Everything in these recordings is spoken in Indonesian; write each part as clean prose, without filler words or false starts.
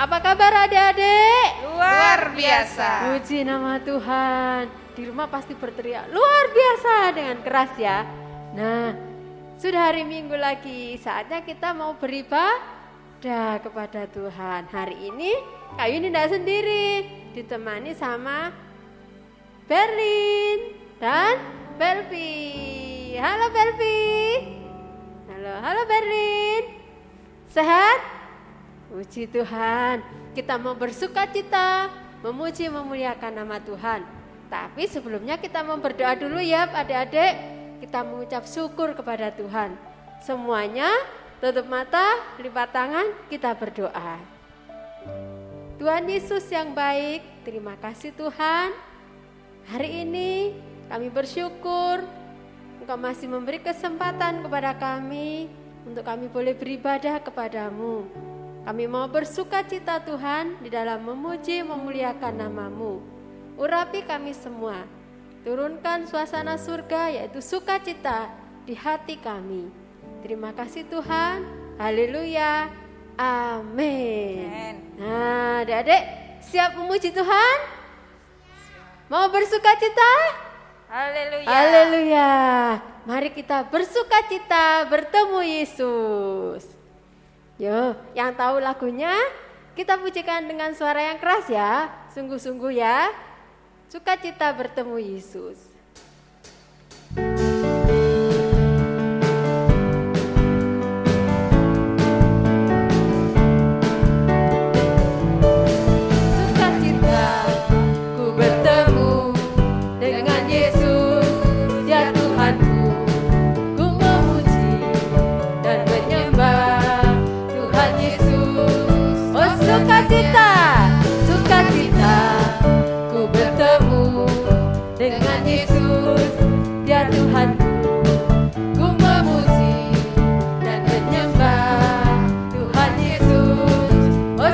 Apa kabar adik-adik? Luar biasa. Puji nama Tuhan. Di rumah pasti berteriak luar biasa dengan keras ya. Nah, sudah hari Minggu lagi, saatnya kita mau beribadah kepada Tuhan. Hari ini Kak Yuni tidak sendiri, ditemani sama Berlin dan Belvi. Halo Belvi. Halo Berlin. Sehat? Puji Tuhan. Kita mau bersukacita, memuji memuliakan nama Tuhan. Tapi sebelumnya kita mau berdoa dulu ya adik-adik. Kita mengucap syukur kepada Tuhan. Semuanya tutup mata, lipat tangan, kita berdoa. Tuhan Yesus yang baik, terima kasih Tuhan. Hari ini kami bersyukur Engkau masih memberi kesempatan kepada kami untuk kami boleh beribadah kepadamu. Kami mau bersukacita Tuhan di dalam memuji memuliakan nama-Mu. Urapi kami semua, turunkan suasana surga yaitu sukacita di hati kami. Terima kasih Tuhan, haleluya, amin. Nah adik-adik siap memuji Tuhan? Mau bersukacita? Haleluya. Haleluya. Mari kita bersukacita bertemu Yesus. Yo, yang tahu lagunya kita pujikan dengan suara yang keras ya. Sungguh-sungguh ya. Sukacita bertemu Yesus. Sukacita, ku bertemu dengan Yesus, dia Tuhanku. Ku memuji dan menyembah Tuhan Yesus. Oh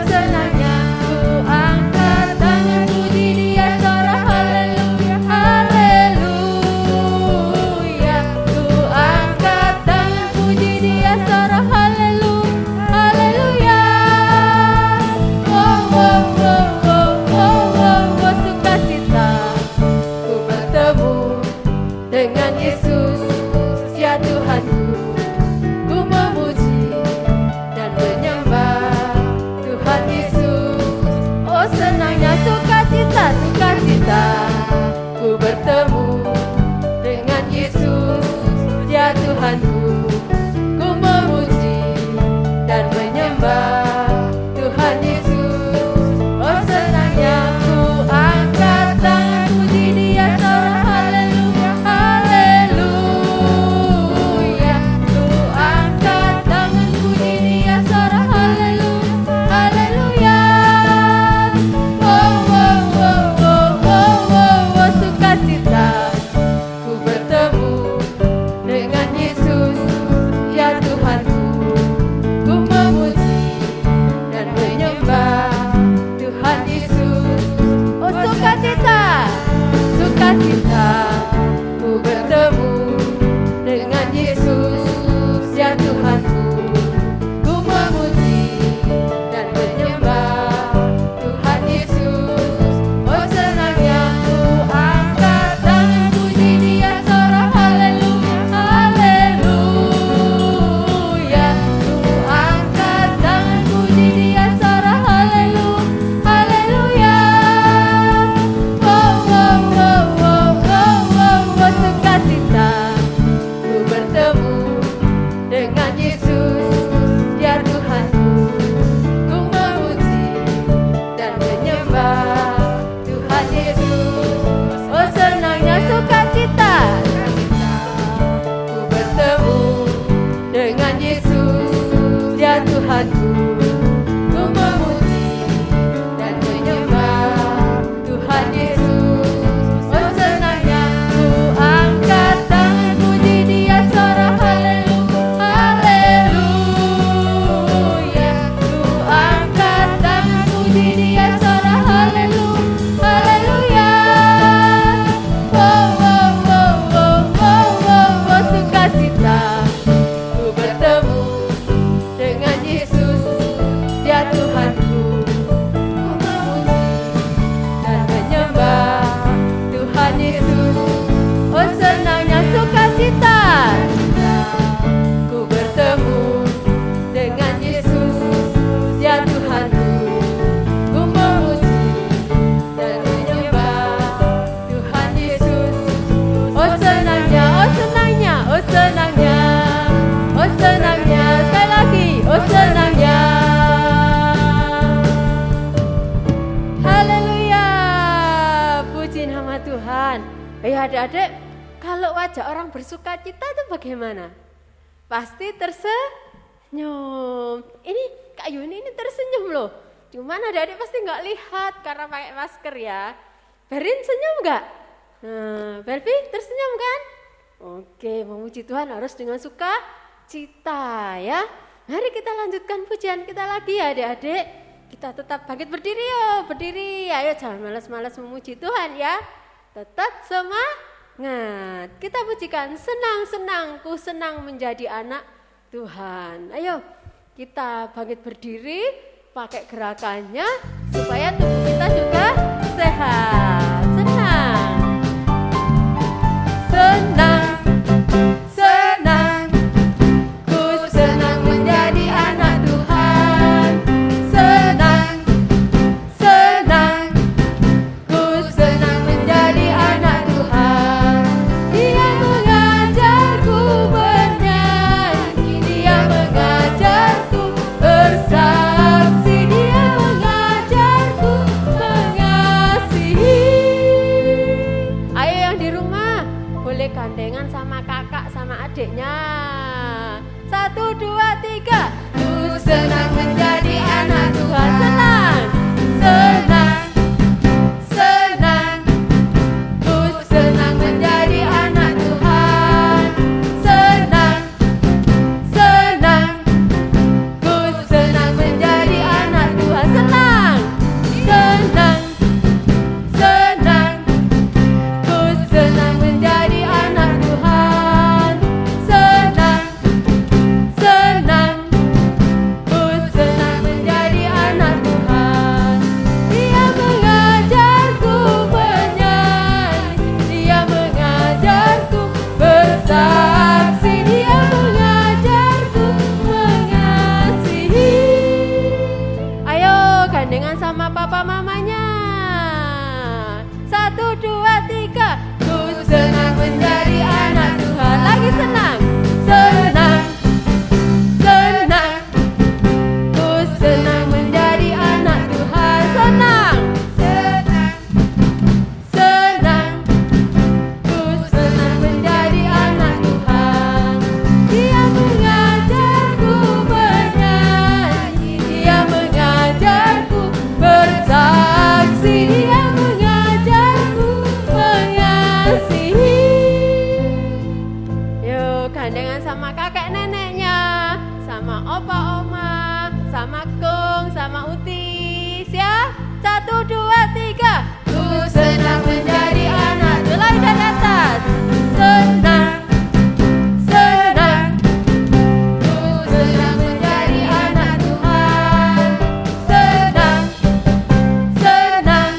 senangnya ku angkat tangan puji dia, sorak haleluya, haleluya. Ku angkat tangan puji dia, sorak haleluya, haleluya. Oh, oh, oh, oh, oh, oh, oh, sukacita, ku bertemu dengan Yesus, ya Tuhanku. Ku memuji dan menyembah Tuhan Yesus. Oh senangnya sukacita, sukacita, ku bertemu dengan Yesus, ya Tuhanku. Ku memuji dan menyembah Tuhan Yesus. Oh senangnya ku angkat tangan puji dia, sorak haleluya, haleluya. Ku angkat tangan puji dia, sorak haleluya, haleluya. Oh, oh, oh, oh, oh, oh, oh, sukacita, ku bertemu dengan Yesus, ya Tuhanku. Ku memuji dan menyembah Tuhan Yesus. Oh sukacita, sukacita, ku bertemu dengan Yesus, ya Tuhanku. Ku memuji dan menyembah Tuhan Yesus. Oh senangnya ku angkat tangan puji dia, sorak haleluya, haleluya. Ku angkat tangan puji dia, sorak haleluya, haleluya. Oh, oh, oh, oh, oh, oh, oh, sukacita, ku bertemu dengan Yesus, ya Tuhanku. Ku memuji dan menyembah Tuhan Yesus. Oh senangnya sukacita, ku bertemu dengan Yesus, ya Tuhanku. Ku memuji dan menyembah Tuhan Yesus. Oh senangnya ku angkat tangan puji dia, sorak haleluya, haleluya. Ku angkat tangan puji dia, sorak haleluya, haleluya. Oh, oh, oh, oh, oh, oh, oh, sukacita, ku bertemu dengan Yesus, dia Tuhanku. adik-adik, kalau wajah orang bersuka cita itu bagaimana? Pasti tersenyum. Ini Kak Yuni ini tersenyum loh. Cuman adik-adik pasti nggak lihat karena pakai masker ya. Berin senyum nggak? Belvi tersenyum kan? Oke, memuji Tuhan harus dengan suka cita ya. Mari kita lanjutkan pujian kita lagi ya adik-adik. Kita tetap bangkit berdiri yo, berdiri. Ayo jangan malas-malas memuji Tuhan ya. Tetap semangat. Kita pujikan senang-senang, ku senang menjadi anak Tuhan. Ayo kita bangkit berdiri, pakai gerakannya supaya tubuh kita juga sehat. Senang. Senang. Senang. Ku senang menjadi anak Tuhan. Senang. Senang. Ku senang menjadi anak Tuhan. Dia mengajarku bernyanyi, Dia mengajarku bersaksi, Dia mengajarku mengasihi. Ayo yang di rumah boleh gandengan sama kakak sama adiknya. 1, 2, 3. Ku senang menjadi anak Tuhan. Senang. Senang. Senang. Ku senang menjadi anak Tuhan. Senang. Senang. Ku senang menjadi anak Tuhan. Senang. Senang. Senang. Ku senang menjadi anak Tuhan. Senang. Senang. Ku senang menjadi anak Tuhan. Dia mengajarku bernyanyi, Dia mengajarku bersaksi, Dia mengajarku mengasihi. Ayo gandengan sama papa mamanya. 1, 2, 3. Ku senang menjadi anak Tuhan. Lagi senang. Senang. Senang. Ku senang menjadi anak Tuhan. Senang. Senang. Senang. Ku senang menjadi anak Tuhan. Dia mengajarku bernyanyi, Dia mengajarku bersaksi, Dia mengajarku mengasihi. Yuk gandengan sama kakek neneknya, sama opa oma, sama Kung, sama Utis ya. 1, 2, 3. Ku senang menjadi anak. Mulai dari atas. Senang. Senang. Ku senang menjadi anak Tuhan. Senang. Senang.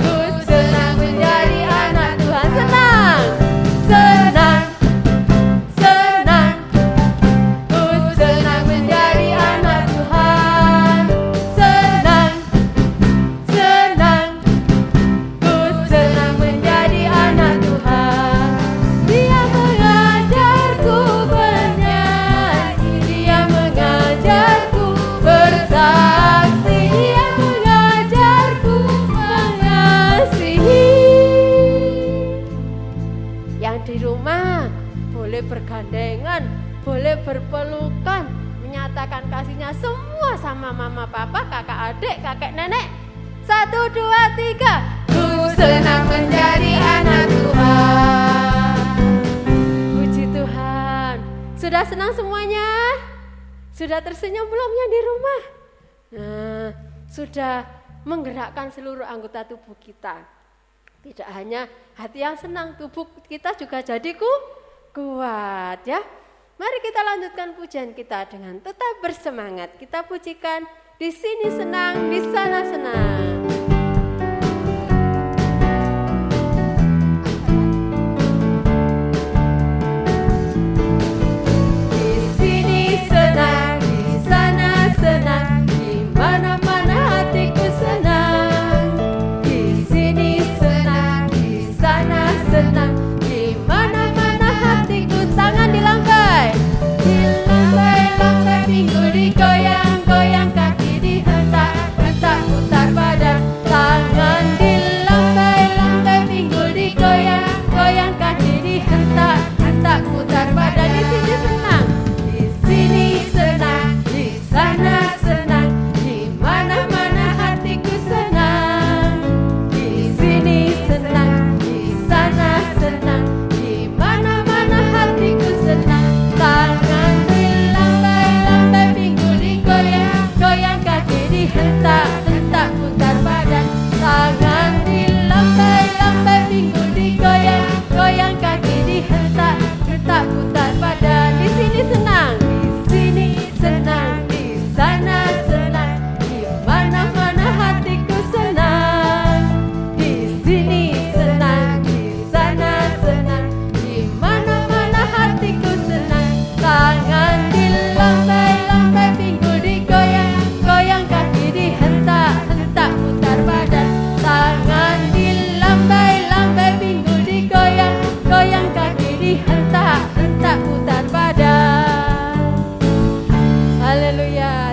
Ku senang menjadi anak Tuhan. Senang. Senang. Senang. Ku senang menjadi anak Tuhan. Senang. Senang. Ku senang menjadi anak Tuhan. Dia mengajarku bernyanyi, Dia mengajarku bersaksi, Dia mengajarku mengasihi. Yang di rumah boleh bergandengan, boleh berpelukan, menyatakan kasihnya semua sama mama, papa, kakak, adik, kakek, nenek. 1, 2, 3. Ku senang menjadi anak Tuhan. Puji Tuhan. Sudah senang semuanya? Sudah tersenyum belum yang di rumah? Nah, sudah menggerakkan seluruh anggota tubuh kita. Tidak hanya hati yang senang, tubuh kita juga jadi kuat ya. Mari kita lanjutkan pujian kita dengan tetap bersemangat. Kita pujikan di sini senang, di sana senang. Di sini senang, di sana senang, di mana-mana hatiku senang. Di sini senang, di sana senang, di mana-mana hatiku. Tangan dilangkai, dilangkai-langkai, pinggul digoyang-goyang, kaki dihentak-hentak, putar badan.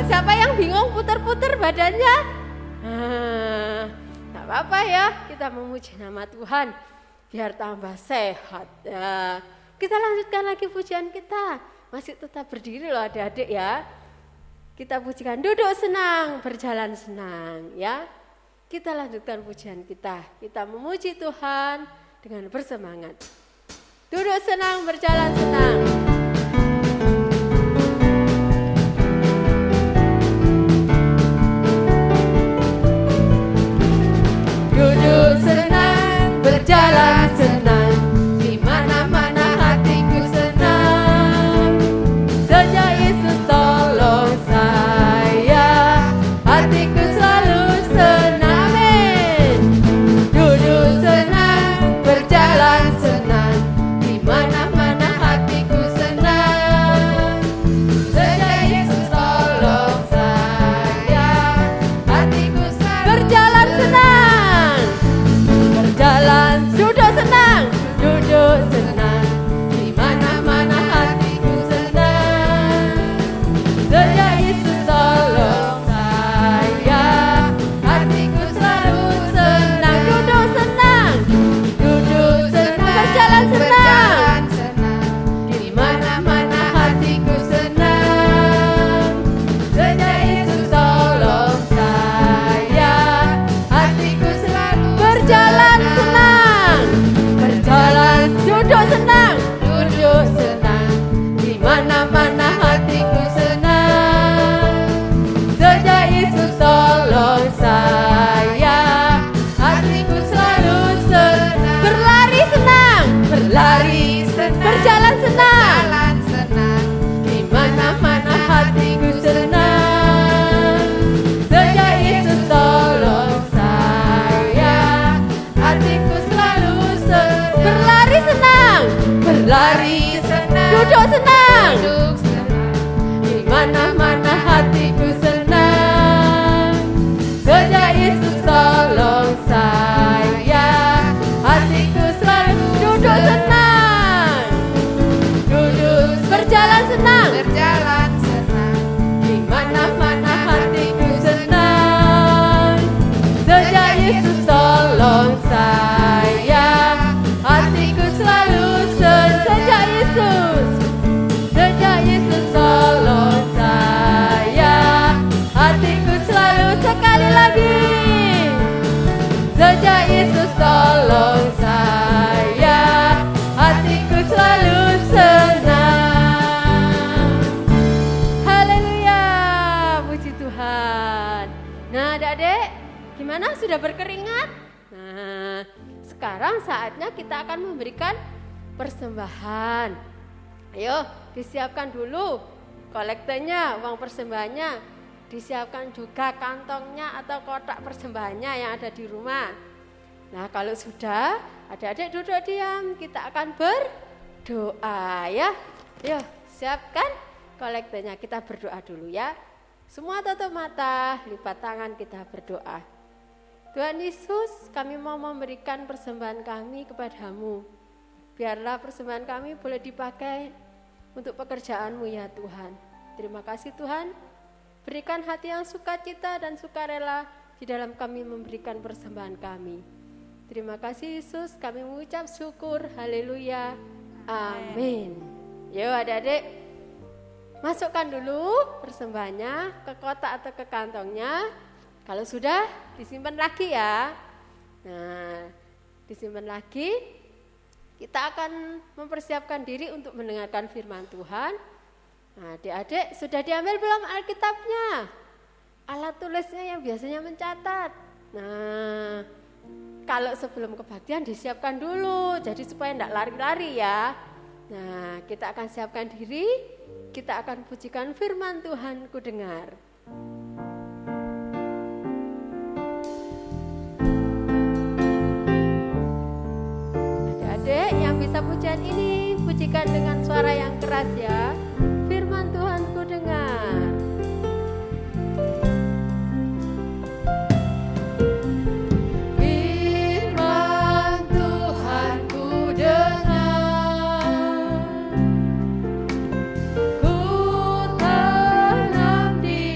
Siapa yang bingung putar-putar badannya? Nggak apa-apa ya, kita memuji nama Tuhan biar tambah sehat. Ya. Kita lanjutkan lagi pujian kita. Masih tetap berdiri loh adik-adik ya. Kita pujikan duduk senang, berjalan senang ya. Kita lanjutkan pujian kita. Kita memuji Tuhan dengan bersemangat. Duduk senang, berjalan senang. Duduk senang, berjalan senang, di mana-mana hatiku senang. Sejak Yesus tolong saya, hatiku selalu senang. Amin. Duduk senang, berjalan senang, di mana-mana hatiku senang. Sejak Yesus tolong saya, hatiku selalu berjalan senang. Berjalan, duduk senang, di mana-mana hatiku senang. Sejak Yesus tolong saya, hatiku selalu senang. Duduk senang, berjalan senang, di mana-mana hatiku senang. Sejak Yesus tolong saya, hatiku selalu berjalan senang. Berjalan, duduk senang, di mana-mana hatiku senang. Sejak Yesus tolong saya, hatiku selalu senang. Berlari senang, berjalan senang, di mana-mana hatiku senang. Sejak Yesus tolong saya, hatiku selalu senang. Berlari senang, duduk senang, di mana-mana hatiku senang. Sejak Yesus tolong saya, hatiku selalu duduk senang. Berjalan senang, di mana-mana hatiku senang. Sejak Yesus tolong saya, hatiku selalu senang. Sejak Yesus tolong saya, hatiku selalu. Sekali lagi. Sejak Yesus tolong saya, hatiku selalu senang. Haleluya, puji Tuhan. Nah adik-adik, gimana, sudah berkeringat? Nah, sekarang saatnya kita akan memberikan persembahan. Ayo, disiapkan dulu kolektenya, uang persembahannya. Disiapkan juga kantongnya atau kotak persembahannya yang ada di rumah. Nah, kalau sudah, adik-adik duduk diam, kita akan berdoa ya. Ayo, siapkan kolektenya, kita berdoa dulu ya. Semua tutup mata, lipat tangan, kita berdoa. Tuhan Yesus, kami mau memberikan persembahan kami kepadamu. Biarlah persembahan kami boleh dipakai untuk pekerjaan-Mu ya Tuhan. Terima kasih Tuhan, berikan hati yang sukacita dan sukarela di dalam kami memberikan persembahan kami. Terima kasih Yesus, kami mengucap syukur, haleluya, amin. Yuk adik-adik, masukkan dulu persembahannya ke kotak atau ke kantongnya. Kalau sudah, disimpan lagi ya. Nah, disimpan lagi. Kita akan mempersiapkan diri untuk mendengarkan firman Tuhan. Nah, adik-adik sudah diambil belum Alkitabnya? Alat tulisnya yang biasanya mencatat. Nah, kalau sebelum kebaktian disiapkan dulu, jadi supaya tidak lari-lari ya. Nah, kita akan siapkan diri, kita akan pujikan firman Tuhan, ku dengar. Adik-adik yang bisa pujian ini, pujikan dengan suara yang keras ya. Firman Tuhan ku dengar. Firman Tuhan ku dengar. Ku tanam di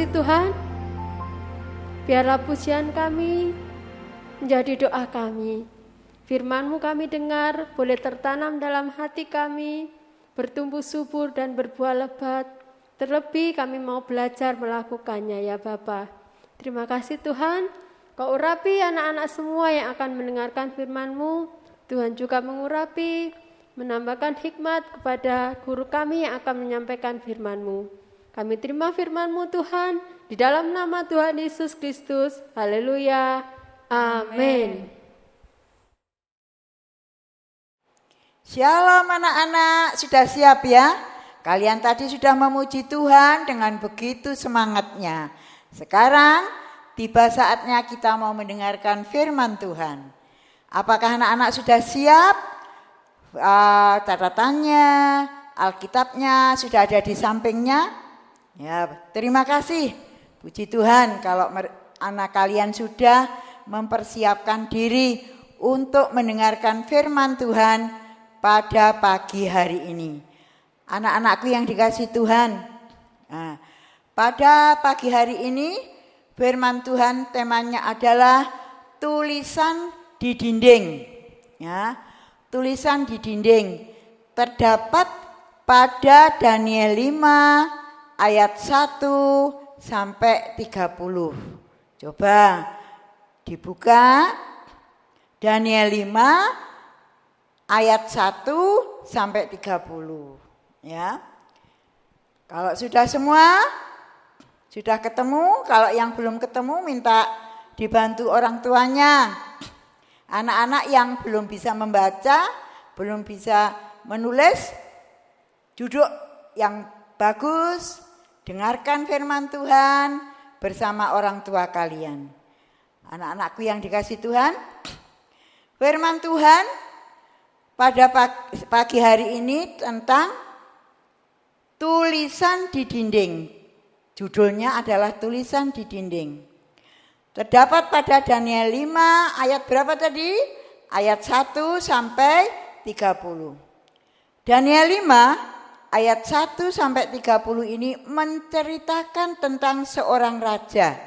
kasih Tuhan. Biarlah pujian kami menjadi doa kami. Firman-Mu kami dengar, boleh tertanam dalam hati kami, bertumbuh subur dan berbuah lebat. Terlebih kami mau belajar melakukannya ya Bapa. Terima kasih Tuhan. Kau urapi anak-anak semua yang akan mendengarkan firman-Mu. Tuhan juga mengurapi, menambahkan hikmat kepada guru kami yang akan menyampaikan firman-Mu. Kami terima firman-Mu Tuhan, di dalam nama Tuhan Yesus Kristus. Haleluya. Amin. Shalom anak-anak, sudah siap ya? Kalian tadi sudah memuji Tuhan dengan begitu semangatnya. Sekarang tiba saatnya kita mau mendengarkan firman Tuhan. Apakah anak-anak sudah siap? Catatannya, Alkitabnya sudah ada di sampingnya? Ya, terima kasih. Puji Tuhan kalau anak kalian sudah mempersiapkan diri untuk mendengarkan firman Tuhan pada pagi hari ini. Anak-anakku yang dikasihi Tuhan, nah, pada pagi hari ini firman Tuhan temanya adalah tulisan di dinding. Ya, tulisan di dinding terdapat pada Daniel 5 ayat 1 sampai 30. Coba dibuka Daniel 5 ayat 1 sampai 30. Ya. Kalau sudah semua, sudah ketemu, kalau yang belum ketemu minta dibantu orang tuanya. Anak-anak yang belum bisa membaca, belum bisa menulis, duduk yang bagus, dengarkan firman Tuhan bersama orang tua kalian. Anak-anakku yang dikasihi Tuhan, firman Tuhan pada pagi hari ini tentang tulisan di dinding. Judulnya adalah tulisan di dinding. Terdapat pada Daniel 5 ayat berapa tadi? Ayat 1 sampai 30. Daniel 5 ayat 1 sampai 30 ini menceritakan tentang seorang raja.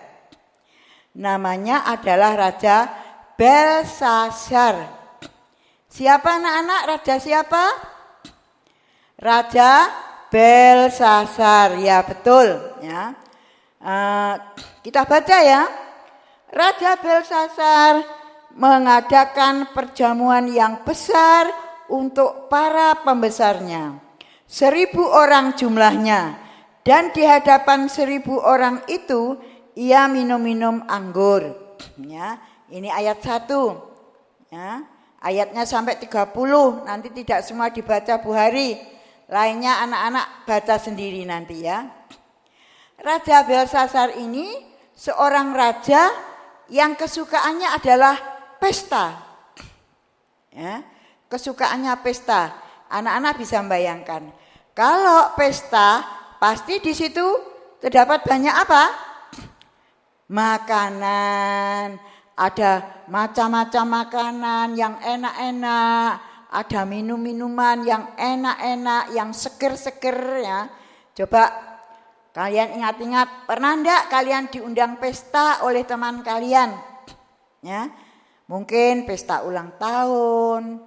Namanya adalah Raja Belsasar. Siapa anak-anak? Raja siapa? Raja Belsasar. Ya betul. Ya. Kita baca ya. Raja Belsasar mengadakan perjamuan yang besar untuk para pembesarnya. 1.000 orang jumlahnya, dan di hadapan 1.000 orang itu ia minum-minum anggur. Ya, ini ayat 1. Ya, ayatnya sampai 30. Nanti tidak semua dibaca Bu Hari. Lainnya anak-anak baca sendiri nanti ya. Raja Belsasar ini seorang raja yang kesukaannya adalah pesta. Ya, kesukaannya pesta. Anak-anak bisa membayangkan. Kalau pesta, pasti di situ terdapat banyak apa? Makanan. Ada macam-macam makanan yang enak-enak. Ada minum-minuman yang enak-enak, yang seger-seger ya. Coba kalian ingat-ingat, pernah enggak kalian diundang pesta oleh teman kalian? Ya, mungkin pesta ulang tahun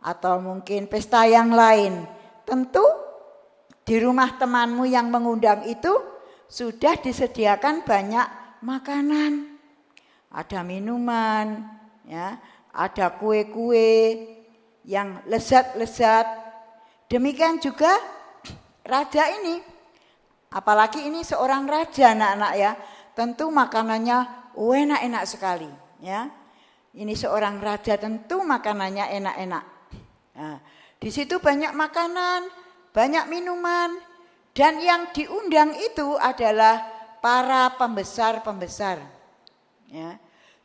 atau mungkin pesta yang lain. Tentu di rumah temanmu yang mengundang itu sudah disediakan banyak makanan. Ada minuman, ya, ada kue-kue yang lezat-lezat. Demikian juga raja ini. Apalagi ini seorang raja anak-anak ya. Tentu makanannya enak-enak sekali, ya. Ini seorang raja, tentu makanannya enak-enak. Nah, di situ banyak makanan, banyak minuman, dan yang diundang itu adalah para pembesar-pembesar. Ya,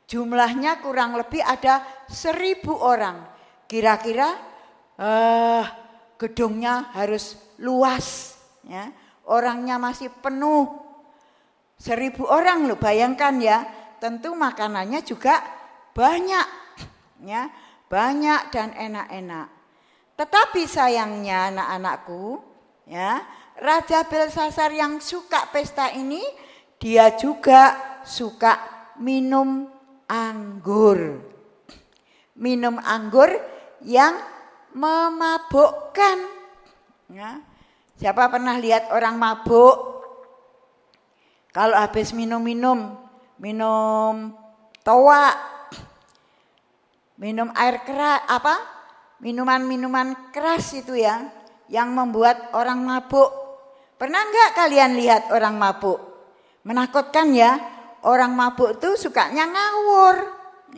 jumlahnya kurang lebih ada 1.000 orang. Kira-kira gedungnya harus luas, ya. Orangnya masih penuh. 1.000 orang loh, bayangkan ya. Tentu makanannya juga banyak, ya, banyak dan enak-enak. Tetapi sayangnya anak-anakku, ya, Raja Belsasar yang suka pesta ini dia juga suka minum anggur. Minum anggur yang memabukkan. Ya. Siapa pernah lihat orang mabuk? Kalau habis minum toa, minum air keras, minuman keras itu ya, yang membuat orang mabuk. Pernah enggak kalian lihat orang mabuk? Menakutkan ya, orang mabuk itu sukanya ngawur,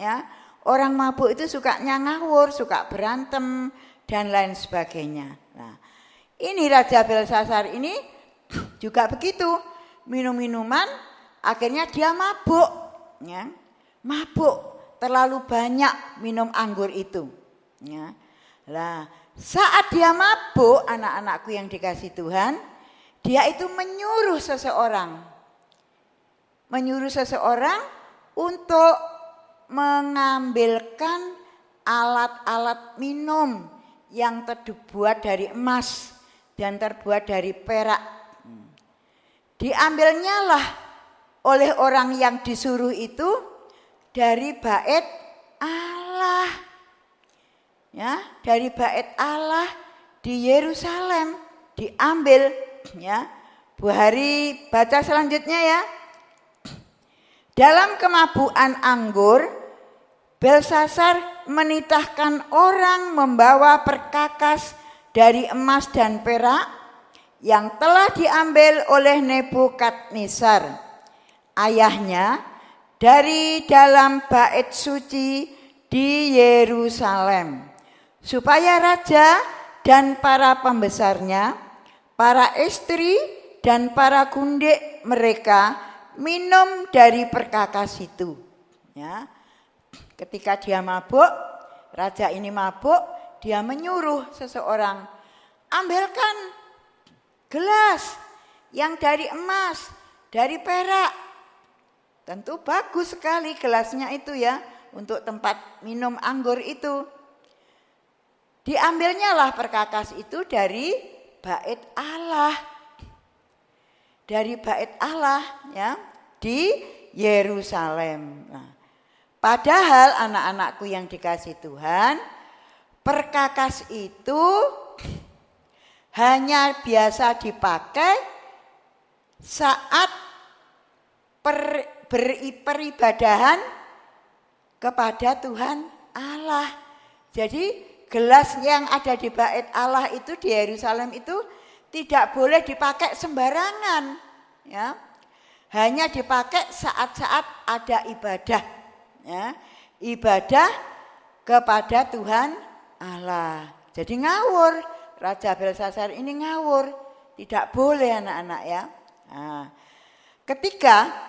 ya. Orang mabuk itu sukanya ngawur, suka berantem dan lain sebagainya. Nah, ini Raja Belsasar ini juga begitu, minum-minuman, akhirnya dia mabuk, ya. Mabuk, terlalu banyak minum anggur itu, ya. Lah, saat dia mabuk, anak-anakku yang dikasih Tuhan, dia itu menyuruh seseorang untuk mengambilkan alat-alat minum yang terbuat dari emas dan terbuat dari perak. Diambilnya lah oleh orang yang disuruh itu dari bait Allah. Ya, dari bait Allah di Yerusalem diambil, ya. Bu Hari baca selanjutnya ya. Dalam kemabukan anggur, Belsasar menitahkan orang membawa perkakas dari emas dan perak yang telah diambil oleh Nebukadnezar, ayahnya, dari dalam bait suci di Yerusalem, supaya raja dan para pembesarnya, para istri dan para gundik mereka minum dari perkakas itu. Ya. Ketika dia mabuk, raja ini mabuk, dia menyuruh seseorang, ambilkan gelas yang dari emas, dari perak. Tentu bagus sekali gelasnya itu ya, untuk tempat minum anggur itu. Diambilnya lah perkakas itu dari bait Allah. Dari bait Allah ya, di Yerusalem. Nah, padahal anak-anakku yang dikasih Tuhan, perkakas itu hanya biasa dipakai saat peribadahan kepada Tuhan Allah. Jadi gelas yang ada di bait Allah itu di Yerusalem itu tidak boleh dipakai sembarangan, ya. Hanya dipakai saat-saat ada ibadah. Ya, ibadah kepada Tuhan Allah. Jadi ngawur, Raja Belsasar ini ngawur, tidak boleh anak-anak ya. Nah, ketika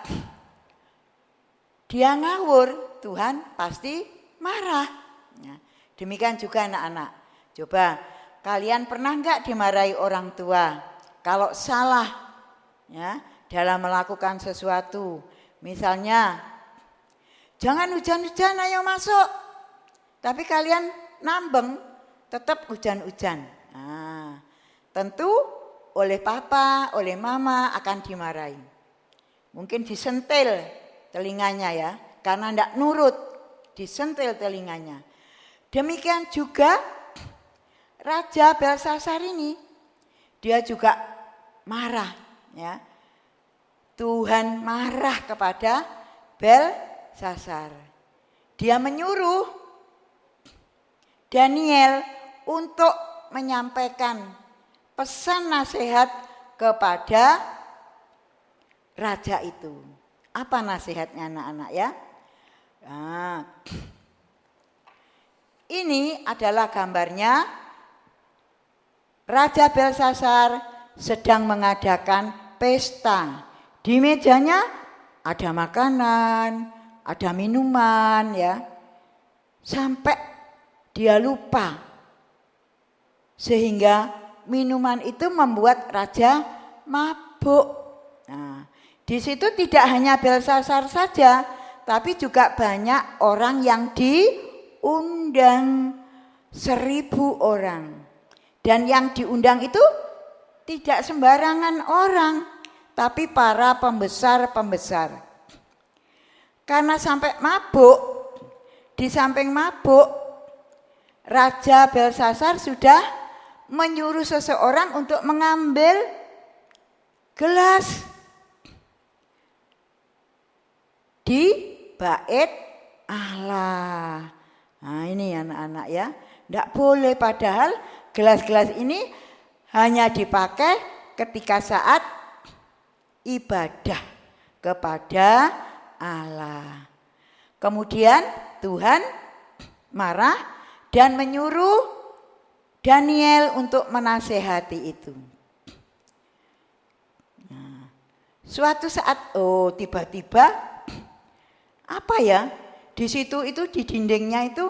dia ngawur, Tuhan pasti marah. Ya, demikian juga anak-anak. Coba kalian pernah enggak dimarahi orang tua kalau salah ya dalam melakukan sesuatu? Misalnya, jangan hujan-hujan, ayo masuk. Tapi kalian nambeng, tetap hujan-hujan. Nah, tentu oleh papa, oleh mama akan dimarahi. Mungkin disentil telinganya ya, karena tidak nurut, disentil telinganya. Demikian juga Raja Belsasar ini, dia juga marah. Ya. Tuhan marah kepada Belsasar. Dia menyuruh Daniel untuk menyampaikan pesan nasihat kepada raja itu. Apa nasihatnya anak-anak ya? Nah, ini adalah gambarnya Raja Belsasar sedang mengadakan pesta. Di mejanya ada makanan, ada minuman ya. Sampai dia lupa. Sehingga minuman itu membuat raja mabuk. Nah, di situ tidak hanya Belsasar saja, tapi juga banyak orang yang diundang, 1.000 orang. Dan yang diundang itu tidak sembarangan orang, tapi para pembesar-pembesar. Karena sampai mabuk, di samping mabuk, Raja Belsasar sudah menyuruh seseorang untuk mengambil gelas di bait Allah. Nah ini anak-anak ya, tidak boleh, padahal gelas-gelas ini hanya dipakai ketika saat ibadah kepada Allah. Kemudian Tuhan marah dan menyuruh Daniel untuk menasehati itu. Nah, suatu saat, tiba-tiba apa ya? Di situ itu di dindingnya itu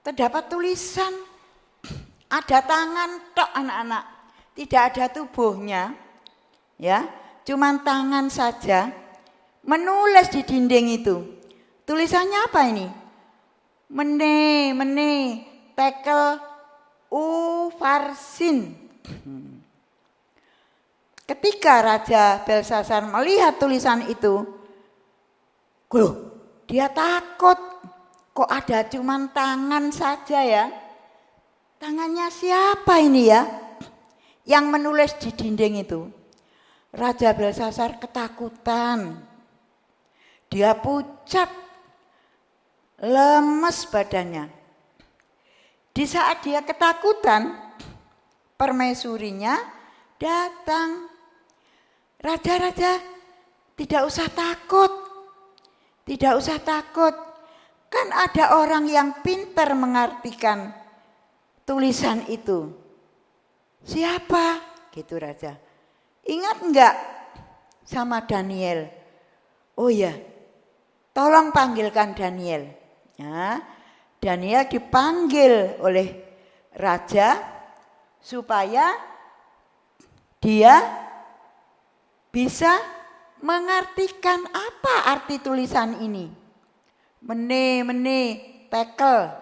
terdapat tulisan. Ada tangan tok anak-anak, tidak ada tubuhnya, ya, cuman tangan saja menulis di dinding itu. Tulisannya apa ini? Mene, tekel Ufarsin. Ketika Raja Belsasar melihat tulisan itu, dia takut. Kok ada cuman tangan saja ya? Tangannya siapa ini ya? Yang menulis di dinding itu. Raja Belsasar ketakutan. Dia pucat, lemes badannya. Di saat dia ketakutan, permaisurinya datang. Raja-raja, tidak usah takut. Tidak usah takut. Kan ada orang yang pintar mengartikan tulisan itu. Siapa? Gitu raja. Ingat enggak sama Daniel? Oh ya, tolong panggilkan Daniel. Ya, Daniel dipanggil oleh raja supaya dia bisa mengartikan apa arti tulisan ini. Mene, tekel,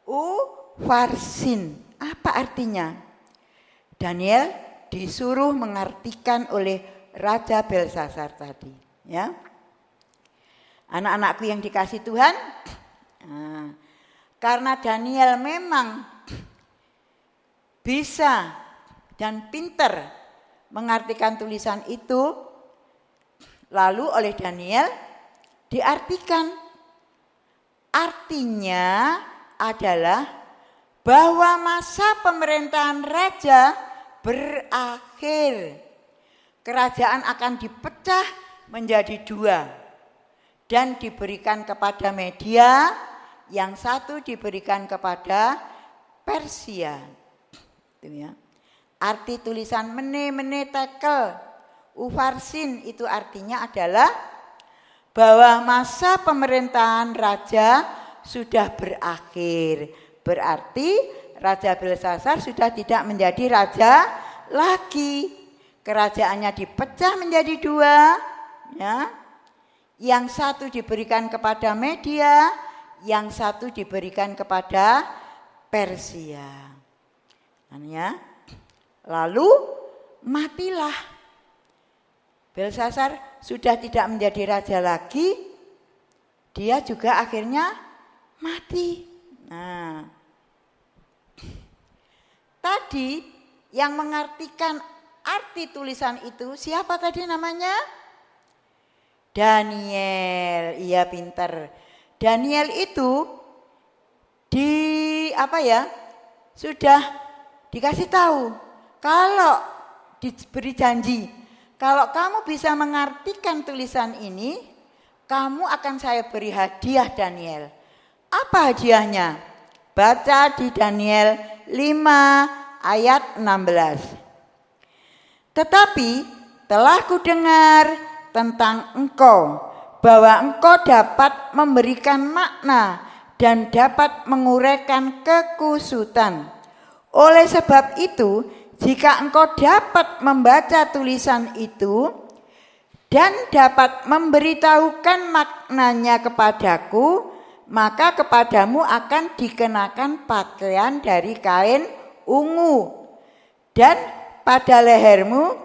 Ufarsin. Apa artinya? Daniel disuruh mengartikan oleh Raja Belsasar tadi. Ya, anak-anakku yang dikasih Tuhan, karena Daniel memang bisa dan pintar mengartikan tulisan itu, lalu oleh Daniel diartikan. Artinya adalah bahwa masa pemerintahan raja berakhir. Kerajaan akan dipecah menjadi dua dan diberikan kepada Media, yang satu diberikan kepada Persia. Itu ya. Arti tulisan mene tekel Ufarsin itu artinya adalah bahwa masa pemerintahan raja sudah berakhir. Berarti Raja Belsasar sudah tidak menjadi raja lagi. Kerajaannya dipecah menjadi dua, ya. Yang satu diberikan kepada Media, yang satu diberikan kepada Persia. Ya. Lalu matilah. Belsasar sudah tidak menjadi raja lagi, dia juga akhirnya mati. Nah, tadi yang mengartikan arti tulisan itu siapa tadi namanya? Daniel. Iya, pintar. Daniel itu sudah dikasih tahu kalau diberi janji. Kalau kamu bisa mengartikan tulisan ini, kamu akan saya beri hadiah Daniel. Apa hadiahnya? Baca di Daniel 5 ayat 16. Tetapi telah kudengar tentang engkau, bahwa engkau dapat memberikan makna dan dapat menguraikan kekusutan. Oleh sebab itu, jika engkau dapat membaca tulisan itu dan dapat memberitahukan maknanya kepadaku, maka kepadamu akan dikenakan pakaian dari kain ungu, dan pada lehermu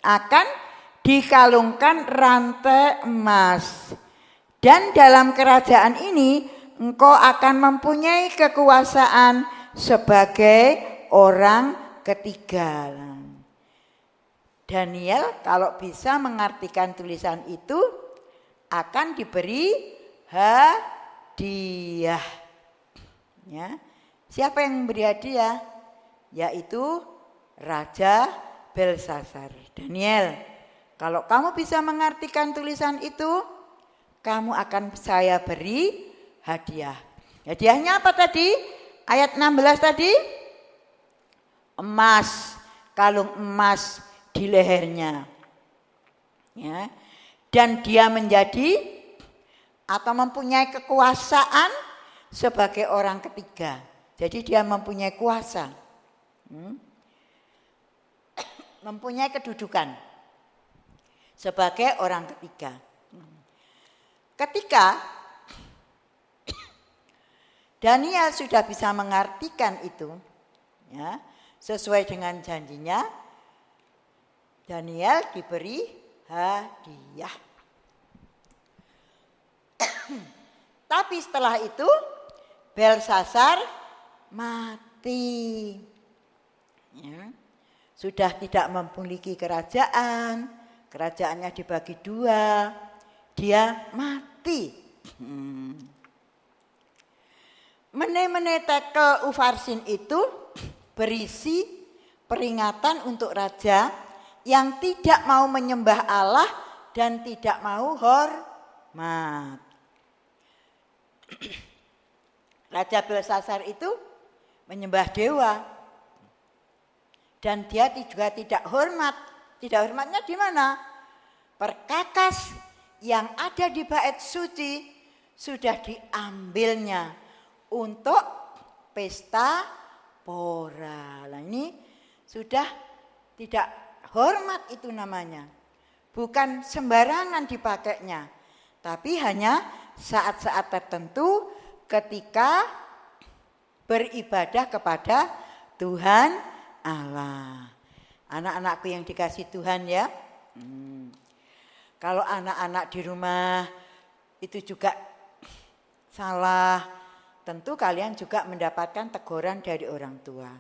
akan dikalungkan rantai emas. Dan dalam kerajaan ini engkau akan mempunyai kekuasaan sebagai orang ketiga. Daniel kalau bisa mengartikan tulisan itu akan diberi hadiah. Ya. Siapa yang memberi hadiah? Yaitu Raja Belsasar. Daniel, kalau kamu bisa mengartikan tulisan itu, kamu akan saya beri hadiah. Hadiahnya apa tadi? Ayat 16 tadi? Emas, kalung emas di lehernya. Ya. Dan dia menjadi atau mempunyai kekuasaan sebagai orang ketiga. Jadi dia mempunyai kuasa. Mempunyai kedudukan sebagai orang ketiga. Ketika Daniel sudah bisa mengartikan itu, ya, sesuai dengan janjinya, Daniel diberi hadiah. Tapi setelah itu Belsasar mati. Ya. Sudah tidak memiliki kerajaan, kerajaannya dibagi dua, dia mati. Mene-mene tekel Ufarsin itu berisi peringatan untuk raja yang tidak mau menyembah Allah dan tidak mau hormat. Raja Belsasar itu menyembah dewa. Dan dia juga tidak hormat. Tidak hormatnya di mana? Perkakas yang ada di bait suci sudah diambilnya untuk pesta pora. Nah ini sudah tidak hormat itu namanya. Bukan sembarangan dipakainya. Tapi hanya saat-saat tertentu ketika beribadah kepada Tuhan Allah. Anak-anakku yang dikasih Tuhan ya. Kalau anak-anak di rumah itu juga salah, tentu kalian juga mendapatkan teguran dari orang tua.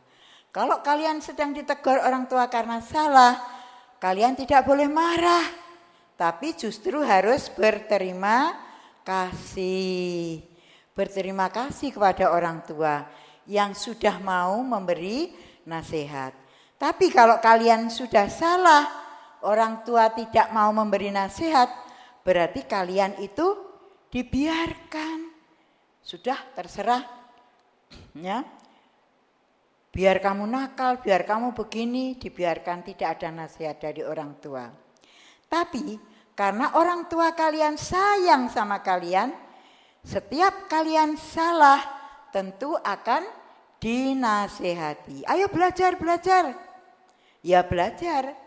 Kalau kalian sedang ditegur orang tua karena salah, kalian tidak boleh marah, tapi justru harus berterima kasih. Berterima kasih kepada orang tua yang sudah mau memberi nasihat. Tapi kalau kalian sudah salah, orang tua tidak mau memberi nasihat, berarti kalian itu dibiarkan. Sudah terserah. Ya. Biar kamu nakal, biar kamu begini, dibiarkan, tidak ada nasihat dari orang tua. Tapi karena orang tua kalian sayang sama kalian, setiap kalian salah tentu akan dinasehati. Ayo belajar. Ya belajar.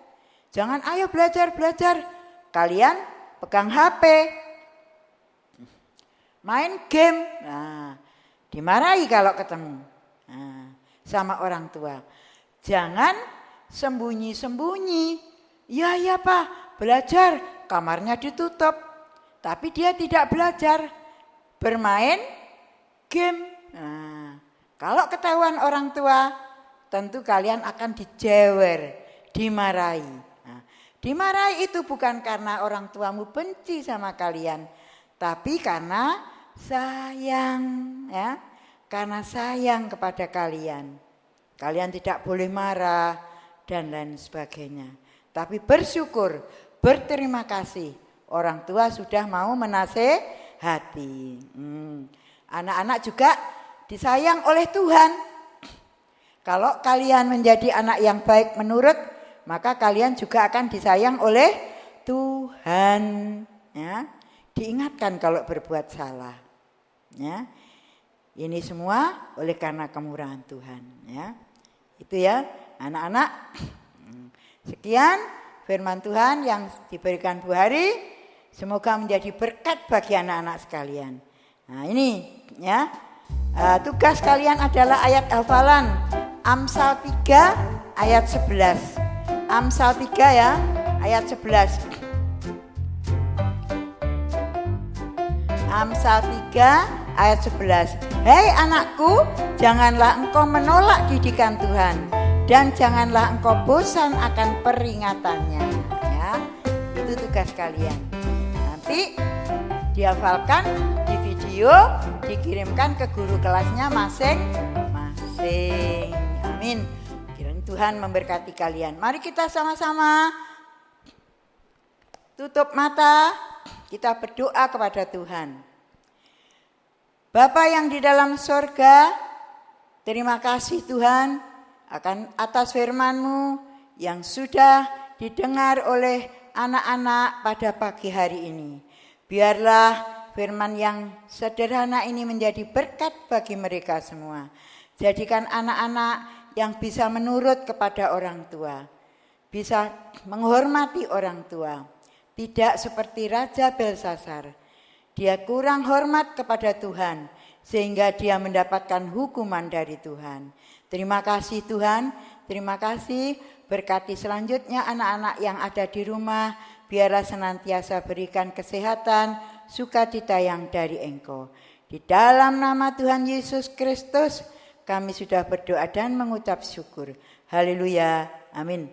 Jangan ayo belajar. Kalian pegang HP. Main game. Nah, dimarahi kalau ketemu. Nah, sama orang tua. Jangan sembunyi-sembunyi. Ya Pak, belajar. Kamarnya ditutup. Tapi dia tidak belajar. Bermain game. Nah, kalau ketahuan orang tua, tentu kalian akan dijewer, dimarahi. Nah, dimarahi itu bukan karena orang tuamu benci sama kalian, tapi karena sayang, ya, karena sayang kepada kalian. Kalian tidak boleh marah dan lain sebagainya. Tapi bersyukur, berterima kasih, orang tua sudah mau menasehati. Anak-anak juga disayang oleh Tuhan. Kalau kalian menjadi anak yang baik menurut, maka kalian juga akan disayang oleh Tuhan. Ya. Diingatkan kalau berbuat salah. Ya. Ini semua oleh karena kemurahan Tuhan. Ya. Itu ya anak-anak. Sekian firman Tuhan yang diberikan Bu Hari. Semoga menjadi berkat bagi anak-anak sekalian. Nah ini ya. Tugas kalian adalah ayat hafalan Amsal 3 ayat 11. Amsal 3 ya ayat 11. Amsal 3 ayat 11. Hei anakku, janganlah engkau menolak didikan Tuhan dan janganlah engkau bosan akan peringatannya. Ya, itu tugas kalian. Nanti dihafalkan di video, dikirimkan ke guru kelasnya masing-masing. Amin. Kiranya Tuhan memberkati kalian. Mari kita sama-sama tutup mata, kita berdoa kepada Tuhan. Bapa yang di dalam sorga, terima kasih Tuhan akan atas firman-Mu yang sudah didengar oleh anak-anak pada pagi hari ini. Biarlah firman yang sederhana ini menjadi berkat bagi mereka semua. Jadikan anak-anak yang bisa menurut kepada orang tua, bisa menghormati orang tua. Tidak seperti Raja Belsasar. Dia kurang hormat kepada Tuhan sehingga dia mendapatkan hukuman dari Tuhan. Terima kasih Tuhan, terima kasih. Berkati selanjutnya anak-anak yang ada di rumah, biarlah senantiasa berikan kesehatan, sukacita yang dari Engkau. Di dalam nama Tuhan Yesus Kristus, kami sudah berdoa dan mengucap syukur. Haleluya, amin.